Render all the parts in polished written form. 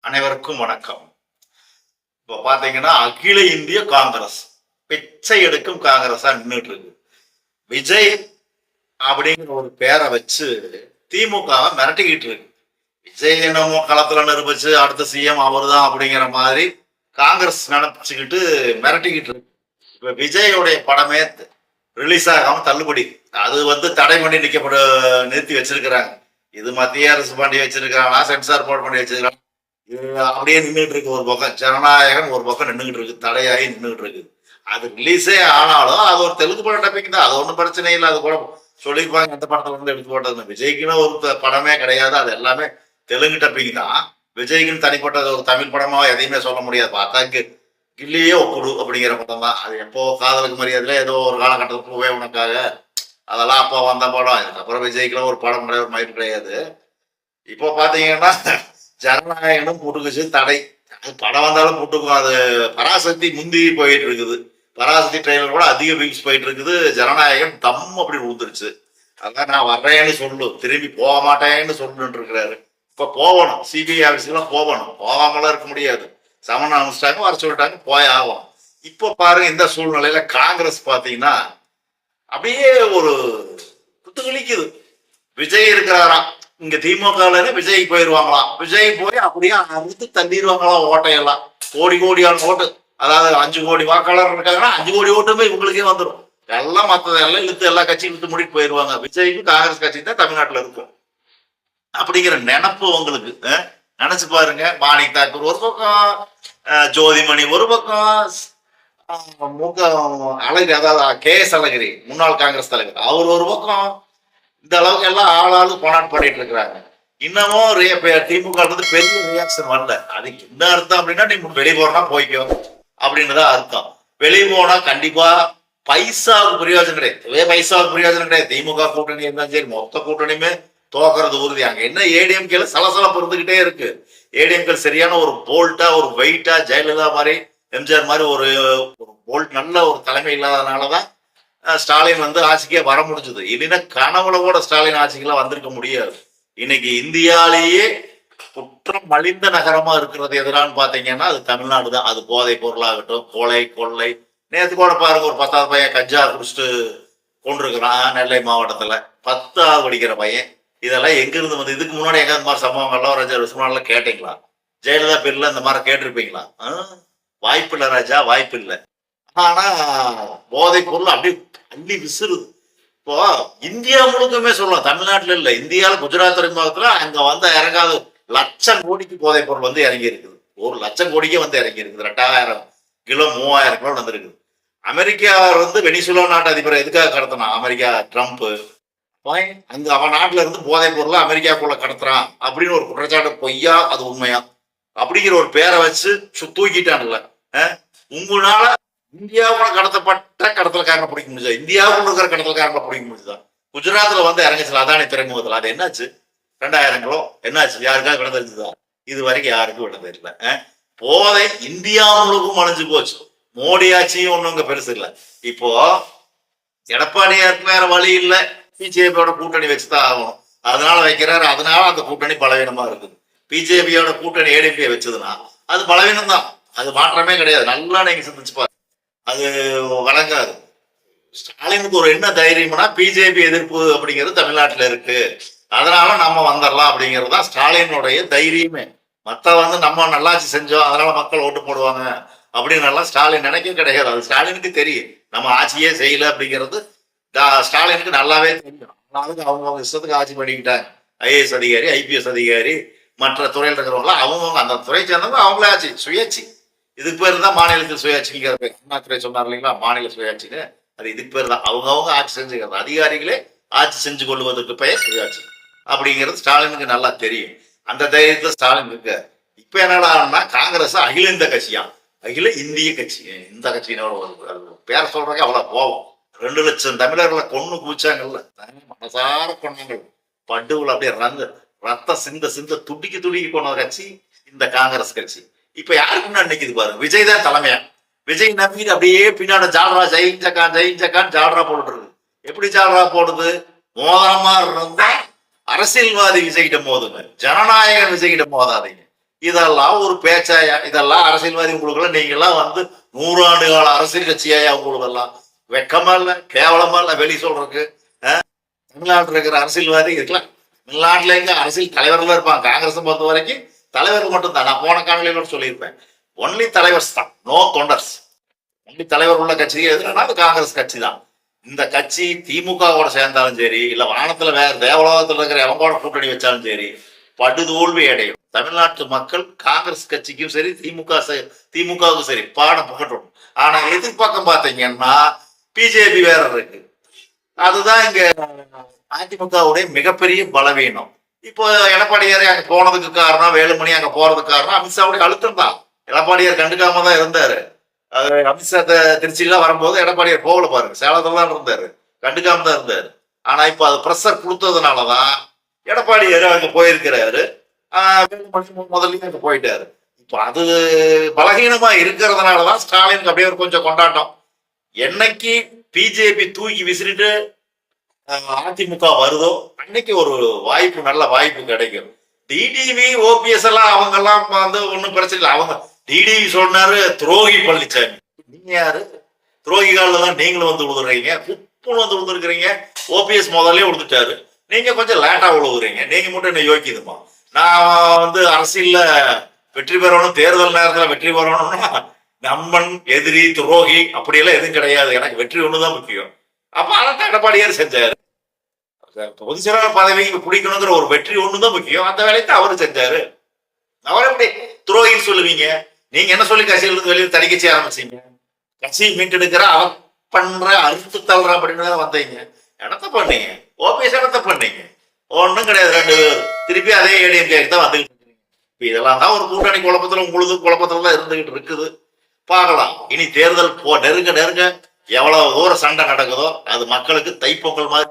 அனைவருக்கும் வணக்கம். இப்ப பாத்தீங்கன்னா அகில இந்திய காங்கிரஸ் பிச்சை எடுக்கும் காங்கிரஸா நின்றுட்டு இருக்கு. விஜய் அப்படிங்கிற ஒரு பேரை வச்சு திமுகவை மிரட்டிக்கிட்டு இருக்கு. விஜய் என்னமோ களத்துல நிரூபிச்சு அடுத்த சிஎம் அவருதான் அப்படிங்கிற மாதிரி காங்கிரஸ் நினைச்சுக்கிட்டு மிரட்டிக்கிட்டு இருக்கு. இப்ப விஜயோடைய படமே ரிலீஸ் ஆகாம தள்ளுபடி, அது தடை பண்ணி நிறுத்தி வச்சிருக்கிறாங்க. இது மத்திய அரசு பண்ணி வச்சிருக்காங்களா, சென்சார் போர்டு பண்ணி வச்சிருக்காங்க. இது அப்படியே நின்றுட்டு இருக்கு. ஒரு பக்கம் ஜனநாயகம், ஒரு பக்கம் நின்றுகிட்டு இருக்கு, தடையாகி நின்றுகிட்டு இருக்கு. அது ரிலீஸே ஆனாலும் அது ஒரு தெலுங்கு படம் டாபிக் தான், அது ஒன்றும் பிரச்சனை இல்லை. அது கூட சொல்லியிருப்பாங்க எந்த படத்துல இருந்து எடுத்து போட்டதுன்னு. விஜய்க்குன்னு ஒரு படமே கிடையாது, அது எல்லாமே தெலுங்கு டப்பிங் தான். விஜய்க்குன்னு தனிப்பட்ட ஒரு தமிழ் படமா எதையுமே சொல்ல முடியாது. பார்த்தா கில்லியே ஒப்புடு அப்படிங்கிற படம் தான். அது எப்போ காதலுக்கு மரியாதையில ஏதோ ஒரு காலகட்டத்துக்கு பூவே உனக்காக, அதெல்லாம் அப்போ வந்த படம். அதுக்கப்புறம் விஜய்க்குலாம் ஒரு படம் கிடையாது, ஒரு மயிர் கிடையாது. இப்போ பாத்தீங்கன்னா ஜனநாயகம் முட்டுக்குச்சு, தடை. அது படம் வந்தாலும் முட்டுக்கும். அது பராசக்தி முந்தி போயிட்டு இருக்குது. பராசக்தி ட்ரெயிலர் கூட அதிக வியூஸ் போயிட்டு இருக்குது. ஜனநாயகம் தம் அப்படி ஊத்துருச்சு. அதான் நான் வர்றேன்னு சொல்லு, திரும்பி போக மாட்டேன்னு சொல்லிட்டு இருக்கிறாரு. இப்ப போகணும், சிபிஐ ஆஃபீஸ்லாம் போகணும், போகாமலாம் இருக்க முடியாது. சமன் அனுப்பிச்சிட்டாங்க, வர சொல்லிட்டாங்க, போய் ஆகும். இப்போ பாருங்க, இந்த சூழ்நிலையில காங்கிரஸ் பாத்தீங்கன்னா அப்படியே ஒரு குத்துகளிக்குது. விஜய் இருக்கிறாராம் இங்க திமுக விஜய் போயிருவாங்களாம். விஜய் போய் அப்படியே அறுத்து தள்ளிடுவாங்களாம் ஓட்டையெல்லாம். கோடி கோடியான ஓட்டு, அதாவது 5 கோடி வாக்காளர் இருக்காங்கன்னா 5 கோடி ஓட்டுமே இவங்களுக்கே வந்துடும். எல்லாம் மற்றதெல்லாம் இழுத்து எல்லா கட்சியும் இழுத்து மூடிட்டு போயிருவாங்க. விஜய்க்கு காங்கிரஸ் கட்சி தான் தமிழ்நாட்டில் இருக்கும் அப்படிங்கிற நினப்பு உங்களுக்கு. நினைச்சு பாருங்க. மாணிக் தாக்கூர் ஒரு பக்கம், ஜோதிமணி ஒரு பக்கம், அழகிரி, அதாவது KS அழகிரி முன்னாள் காங்கிரஸ் தலைவர், அவர் ஒரு பக்கம். இந்த அளவுக்கு எல்லாம் ஆளாளு போனாட்டு பண்ணிட்டு இருக்கிறாங்க. இன்னமும் திமுக பெரிய ரியாக்ஷன் வரல. அதுக்கு என்ன அர்த்தம் அப்படின்னா, நீ வெளியே போறனா போய்க்கோ அப்படின்னு தான் அர்த்தம். வெளியே போனா கண்டிப்பா பைசாவுக்கு பிரயோஜனம் கிடையாது. பைசாவுக்கு பிரயோஜனம் கிடையாது. திமுக கூட்டணி இருந்தாலும் சரி, மொத்த கூட்டணியுமே தோக்கிறது உறுதி. அங்க என்ன ஏடிஎம்கேல சலசலப்பு இருந்துகிட்டே இருக்கு. ஏடிஎம்கே சரியான ஒரு போல்ட்டா, ஒரு வெயிட்டா, ஜெயலலிதா மாதிரி, எம்ஜிஆர் மாதிரி ஒரு போல்ட் நல்ல ஒரு தலைமை இல்லாதனாலதான் ஸ்டாலின் ஆட்சிக்கே வர முடிஞ்சது. இல்லைன்னா கனவுல கூட ஸ்டாலின் ஆட்சிக்கெல்லாம் வந்திருக்க முடியாது. இன்னைக்கு இந்தியாலேயே குற்றம் மலிந்த நகரமா இருக்கிறது எதிரான்னு பாத்தீங்கன்னா அது தமிழ்நாடு தான். அது போதை பொருளாகட்டும், கொள்ளை. நேற்று கூட பாருங்க, ஒரு 10வது பையன் கஞ்சா குடிச்சிட்டு கொண்டிருக்கிறான் நெல்லை மாவட்டத்துல. 10வது படிக்கிற பையன். இதெல்லாம் எங்க இருந்து வந்து, இதுக்கு முன்னாடி எங்க இந்த மாதிரி சம்பவங்கள்லாம் ஒரு 5 வருஷம் முன்னாடி கேட்டீங்களா? ஜெயலலிதா பேர்ல இந்த மாதிரி கேட்டிருப்பீங்களா? வாய்ப்பு இல்லை ராஜா, வாய்ப்பு இல்லை. ஆனா போதை பொருள் அப்படியே அள்ளி விசிறுது. இப்போ இந்தியா முழுக்கமே சொல்லலாம், தமிழ்நாட்டுல இல்ல, இந்தியாவில் குஜராத் துறைமுகத்துல அங்க இறங்காத லட்சம் கோடிக்கு போதை பொருள் இறங்கி இருக்குது. 1 லட்சம் கோடிக்கே இறங்கி இருக்குது. 2000 கிலோ 3000 கிலோ வந்திருக்குது. அமெரிக்கா வெனிசுலா நாட்டு அதிபரை எதுக்காக கடத்தினா? அமெரிக்கா ட்ரம்ப் அங்க அவன் நாட்டுல இருந்து போதை பொருளை அமெரிக்காக்குள்ள கடத்துறான் அப்படின்னு ஒரு குற்றச்சாட்டு. பொய்யா அது உண்மையா அப்படிங்கிற ஒரு பேரை வச்சு தூக்கிட்டான்ல. உங்களால இந்தியாவுக்குள்ள கடத்தப்பட்ட கடத்தல்காரங்களை பிடிக்க முடிஞ்சா? இந்தியாவுக்குள்ள இருக்கிற கடத்தல்காரங்களை பிடிக்க முடிஞ்சுதான்? குஜராத்ல இறங்கிச்சு அதானி துறைமுகத்துல. அது என்னாச்சு? 2000 கிலோ என்னாச்சு? யாருக்காவது விட தெரிஞ்சுதா? இது வரைக்கும் யாருக்கும் விட தெரியல. போதை இந்தியா முழுக்கும் அழிஞ்சு போச்சு. மோடி ஆட்சியும் ஒண்ணுங்க பெருசு இல்லை. இப்போ எடப்பாடியாருக்கு வேற வழி இல்லை, பிஜேபியோட கூட்டணி வச்சுதான் ஆகணும். அதனால வைக்கிறாரு. அதனால அந்த கூட்டணி பலவீனமா இருக்குது. பிஜேபியோட கூட்டணி ஏடிஎம்கே வச்சதுன்னா அது பலவீனம் தான், அது மாற்றமே கிடையாது. நல்லா நீங்க சிந்திச்சு பாருங்க, அது வழங்காது. ஸ்டாலினுக்கு ஒரு என்ன தைரியம்னா, பிஜேபி எதிர்ப்பு அப்படிங்கிறது தமிழ்நாட்டில் இருக்கு, அதனால நம்ம வந்துடலாம் அப்படிங்கிறது தான் ஸ்டாலினுடைய தைரியமே. மத்த நம்ம நல்லாட்சி செஞ்சோம் அதனால மக்கள் ஓட்டு போடுவாங்க அப்படின்னு எல்லாம் ஸ்டாலின் நினைக்க கிடையாது. அது ஸ்டாலினுக்கு தெரியும், நம்ம ஆட்சியே செய்யல அப்படிங்கிறது ஸ்டாலினுக்கு நல்லாவே தெரியும். அதனால அவங்க இஷ்டத்துக்கு ஆட்சி பண்ணிக்கிட்டாங்க. ஐஏஎஸ் அதிகாரி, ஐபிஎஸ் அதிகாரி, மற்ற துறையில் இருக்கிறவங்களாம் அவங்க அந்த துறை சேர்ந்தவங்க அவங்களே ஆட்சி, சுயாட்சி. இதுக்கு பேர் தான் மாநிலத்தில் சுயாட்சிங்கிற பேர். அண்ணாதுரை சொன்னார் இல்லைங்களா, மாநில சுயாட்சின்னு. அது இதுக்கு பேர் தான். அவங்க ஆட்சி செஞ்சுக்கிறது, அதிகாரிகளே ஆட்சி செஞ்சு கொள்வதற்கு பெயர் சுயாட்சி அப்படிங்கிறது ஸ்டாலினுக்கு நல்லா தெரியும். அந்த தைரியத்துல ஸ்டாலின் இருக்கு. இப்ப என்னடான்னா காங்கிரஸ் அகில இந்திய கட்சியா, அகில இந்திய கட்சி. இந்த கட்சியினோட பேர சொல்றதுக்கு அவ்வளவு கோபம். 2 லட்சம் தமிழர்களை கொன்னு குவிச்சாங்கல்ல, மனசார கொண்டாங்க. படுவுல அப்படியே ரத்த சிந்த துடிக்கி கொண்ட கட்சி இந்த காங்கிரஸ் கட்சி. இப்ப யாருக்கு முன்னாடி நிக்குது பாருங்க, விஜய் தான் தலைமையா. விஜய் நம்பிட்டு அப்படியே பின்னாடி ஜால்ரா ஜெயிஞ்சக்கான் ஜால்ரா போட்டுருக்கு. எப்படி ஜால்ரா போடுது? மோதிரமா இருந்தா அரசியல்வாதி விஜய்கிட்ட மோதுங்க, ஜனநாயக விஜய்கிட்ட மோதாதீங்க. இதெல்லாம் ஒரு பேச்சாயா? இதெல்லாம் அரசியல்வாதி உங்களுக்குள்ள நீங்க எல்லாம் வந்து 100 ஆண்டு கால அரசியல் கட்சியாயா உங்களுக்கு எல்லாம்? வெக்கமா இல்ல, கேவலமா இல்ல வெளி சொல்றதுக்கு? தமிழ்நாட்டில் இருக்கிற அரசியல்வாதி இருக்கலாம். தமிழ்நாட்டில் எங்க அரசியல் தலைவர்கள் இருப்பாங்க. காங்கிரஸ் பொறுத்த வரைக்கும் தலைவர்கள் மட்டும் தான். நான் போன காணொலியோட சொல்லியிருப்பேன். ஒன்லி தலைவர்ஸ் தான், நோ தொண்டர்ஸ். ஒன்லி தலைவர் உள்ள கட்சி எதுனா அது காங்கிரஸ் கட்சி தான். இந்த கட்சி திமுகவோட சேர்ந்தாலும் சரி, இல்ல வானத்துல வேற தேவலோகத்துல இருக்கிற எவங்கோட கூட்டணி வச்சாலும் சரி, படுதோல்வி அடையும். தமிழ்நாட்டு மக்கள் காங்கிரஸ் கட்சிக்கும் சரி, திமுகவுக்கும் சரி பாடம் புகட்டும். ஆனா எதிர்பக்கம் பாத்தீங்கன்னா பிஜேபி வேற இருக்கு. அதுதான் இங்க அதிமுகவுடைய மிகப்பெரிய பலவீனம். இப்போ எடப்பாடியார் அங்க போனதுக்கு காரணம், வேலுமணி அங்க போறதுக்கு காரணம் அமித்ஷாவுடைய அழுத்தம் தான். எடப்பாடியார் கண்டுக்காம தான் இருந்தாரு. அமித்ஷா திருச்சியிலாம் வரும்போது எடப்பாடியார் போகல பாருங்க, சேலத்துல தான் இருந்தாரு, கண்டுக்காம தான் இருந்தாரு. ஆனா இப்ப அது பிரஷர் கொடுத்ததுனாலதான் எடப்பாடியார் அங்க போயிருக்கிறாரு. வேலுமணி முதல்லயே அங்க போயிட்டாரு. இப்ப அது பலகீனமா இருக்கிறதுனாலதான் ஸ்டாலினுக்கு அப்படியே ஒரு கொஞ்சம் கொண்டாட்டம். என்னைக்கு பிஜேபி தூக்கி விசிறிட்டு அதிமுக வருதோ அன்னைக்கு ஒரு வாய்ப்பு, நல்ல வாய்ப்பு கிடைக்கும். டிடிவி ஓபிஎஸ் எல்லாம் அவங்க எல்லாம் வந்து ஒன்னும் பிரச்சனை இல்லை. அவங்க டிடிவி சொன்னாரு துரோகி பழனிசாமி. நீங்க யாரு? துரோகிகால தான் நீங்களும் வந்து விழுதுறீங்க, குப்புன்னு வந்து விழுந்துருக்கிறீங்க. ஓபிஎஸ் முதல்ல விழுந்துட்டாரு, நீங்க கொஞ்சம் லேட்டா விழுவுறீங்க. நீங்க மட்டும் என்ன யோக்கியதுமா? நான் வந்து அரசியல்ல வெற்றி பெறணும், தேர்தல் நேரத்துல வெற்றி பெறணும்னா நம்மன் எதிரி துரோகி அப்படியெல்லாம் எதுவும் கிடையாது. எனக்கு வெற்றி ஒண்ணுதான் முக்கியம். அப்ப அதான் எடப்பாடியார் செஞ்சாரு. பொதுச் செயலாளர் பதவி பிடிக்கணுங்கிற ஒரு வெற்றி ஒண்ணுதான் முக்கியம். அந்த வேலையை அவரு செஞ்சாரு. அவரை எப்படி துரோகின்னு சொல்லுவீங்க? நீங்க என்ன சொல்லி கட்சியிலிருந்து வெளியே தணிக்கை ஆரம்பிச்சீங்க? கட்சியை மீட்டெடுக்கிற அவன் பண்ற அறுத்து தள்ளுற அப்படின்னு தான் வந்தீங்க. என்னத்த பண்ணீங்க? ஓபிஎஸ் என்னத்த பண்ணீங்க? ஒன்றும் கிடையாது. 2 பேர் திருப்பி அதே ஏடிஎம்கே தான் வந்துகிட்டு இருக்கீங்க. இப்ப இதெல்லாம் தான் ஒரு கூட்டணி குழப்பத்துல உங்களுக்கு குழப்பத்துல தான் இருந்துகிட்டு இருக்குது. பார்க்கலாம். இனி தேர்தல் நெருங்க நெருங்க எவ்வளவு தூரம் சண்டை நடக்குதோ அது மக்களுக்கு தைப்பொங்கல் மாதிரி,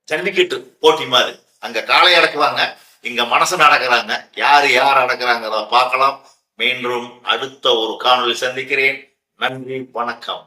ஜல்லிக்கட்டு போட்டி மாதிரி. அங்க காளை அடக்குவாங்க, இங்க மனசு நடக்கிறாங்க. யார் அடக்குறாங்க பார்க்கலாம். மீண்டும் அடுத்த ஒரு காணொலி சந்திக்கிறேன். நன்றி, வணக்கம்.